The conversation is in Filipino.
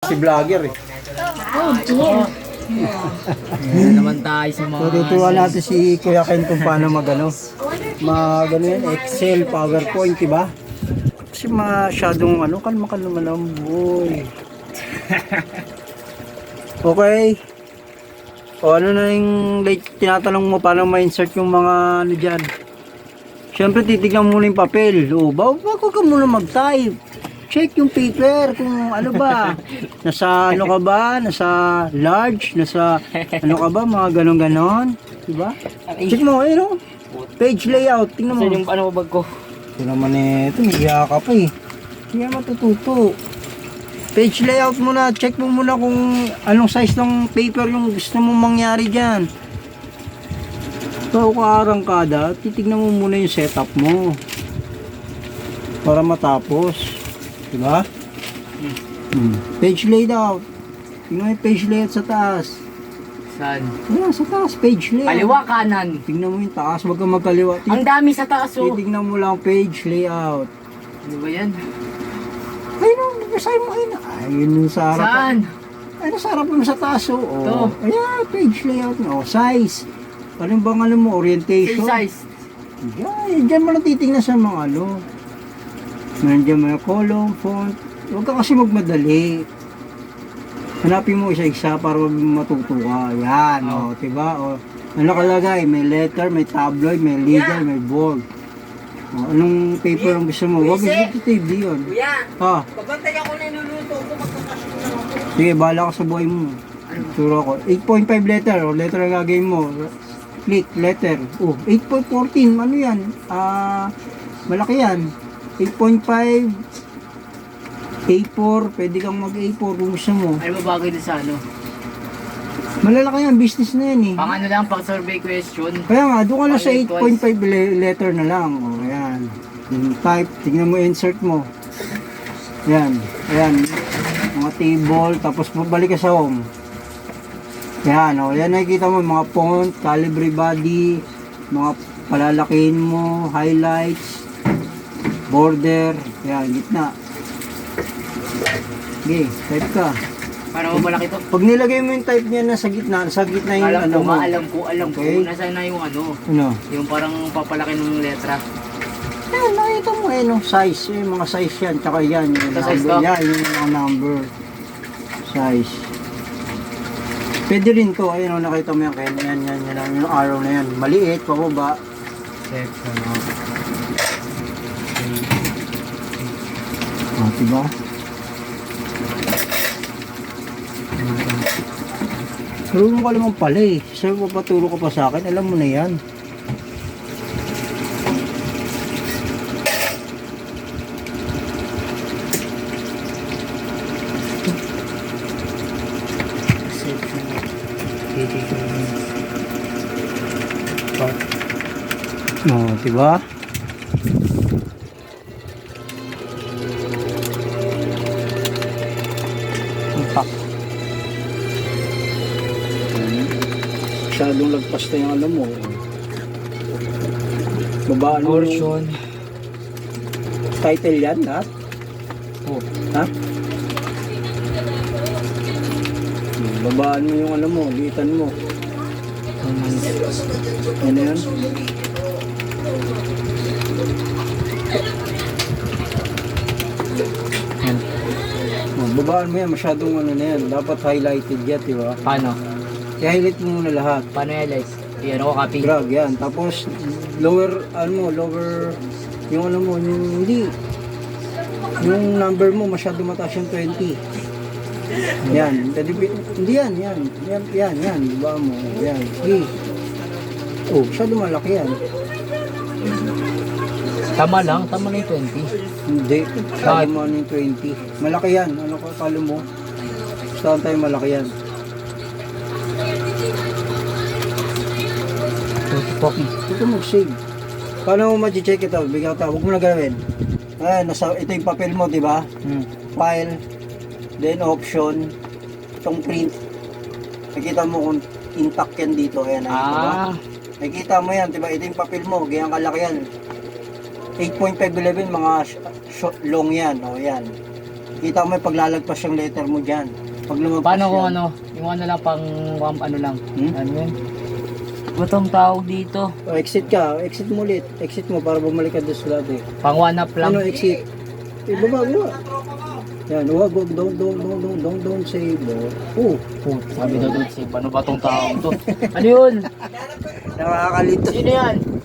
Si vlogger eh. Oh dear. Yan naman tayo sa mga... Tuturuan natin si Kuya Ken kung paano magano yan, Excel, PowerPoint, diba? Kasi masyadong kalma lang, boy. Okay. O ano na yung tinatanong mo, paano ma-insert yung mga dyan? Siyempre titignan muna yung papel. O, bago ka muna mag-type. Check yung paper kung ano ba. Nasa ano ka ba? Nasa large? Nasa ano ka ba? Mga ganon-ganon. Diba? Check mo, page layout. Tingnan mo. Saan yung ano bag ko? Ito naman ito. Hiya ka pa eh. Hindi ka matututo. Page layout muna. Check mo muna kung anong size ng paper yung gusto mong mangyari dyan. Ikaw kaarangkada, titignan mo muna yung setup mo. Para matapos. Diba? Page layout. Tingnan mo yung page layout sa taas. Saan? Ayan, sa taas, page layout. Kaliwa, kanan. Tingnan mo yung taas, wag kang magkaliwa. Ang dami sa taas, oh. Titignan mo lang page layout. Ano ba yan? Ayun, basahin mo ayun. Ayun yung sa harap. Saan? Ayun, sa harap mo sa taas, oh. Ito. Ayan, page layout mo. Size. Ano bang alam mo, orientation? Same size. Yan, dyan mo lang titignan sa mga nandiyan mga column, font. Huwag ka kasi magmadali. Hanapin mo isa-isa para matuto ka. Yan, diba? Ano kalagay? May letter, may tabloid, may legal, may bold. Anong paper ang gusto mo? Huwag executive yun. Kuya, Ha? babantay ako na niluluto ko, magkakasyon na ako. Sige, bahala ka sa buhay mo. Turo ko. 8.5 letter, letter ang gagawin mo. Click, letter. 8.14, ano yan? Malaki yan. 8.5 A4, pwede kang mag A4 kung gusto mo. Ano ba bagay din sa ano? Malalaki yan, business na yan eh. Pang ano lang, pang survey question. Kaya nga, doon ka na sa Pang 8.5 letter na lang. Ayan. Yung type, tignan mo, insert mo. Ayan. Mga table, tapos balik ka sa home. Ayan, yan nakikita mo, mga font, calibre body, mga palalakihin mo, highlights, border, ayan, gitna. Okay, type ka. Para mo malaki to. Pag nilagay mo yung type niya nasa gitna yung Alam mo. ko. Okay. Nasaan na yung ano? Ano? Yung parang papalaki ng letra. Ayan, nakita mo size, mga size yan, tsaka yan, yung Sa size number, to? yan, yung mga number, size. Pwede rin to, ayun, nakita mo yan, yung arrow na yan, maliit, pababa. Diba? Marunong ka naman pala eh. Sir, papaturo ka pa sa akin. Alam mo na yan. Diba? Masyadong lagpas na yung alam mo. Babaan mo Portion. Title yan, ha? Ha? Babaan mo yung alam mo, liitan mo. Ano yan? Babaan mo yan, masyadong ano na yan. Dapat highlighted yan, di ba? Paano? I-highlight mo muna lahat. Paano highlight? Yan ako, copy. Drag, yan. Tapos, lower, yung ano mo, yung hindi. Yung number mo, masyado mataas yung 20. Yan. Hindi yan. Yan. Diba mo? Yan. Sige. Masyado malaki yan. Tama lang, tama na yung 20. Hindi. Kala mo ano yung 20. Malaki yan. Ano ka kala mo? Saan tayo malaki yan? Ito mag-save. Paano mo ma-check ito? Bigyan ka, huwag mo na gawin. Ito yung papel mo, di ba? File, then option, itong print. Nakita mo kung intact yan dito. Ayan, diba? Nakita mo yan, di ba? Ito yung papel mo, ganyan kalaki yan. 8.511, mga long yan. O, yan. Kita mo may paglalagpas yung letter mo dyan. Pag lumagpas Paano kung yan, ano? Yung ano lang pang ano lang. Hmm? Ano yun? Batong tawag dito. exit ka, exit mo ulit. Exit mo para bumalik ka doon sa dati. Pang one up lang. Ano, exit? Baba. Yan, wag, don't say no. Oh, sabi daw doon si ano ba tong tawag to? Ano yun? Nakakalito. Sino yan?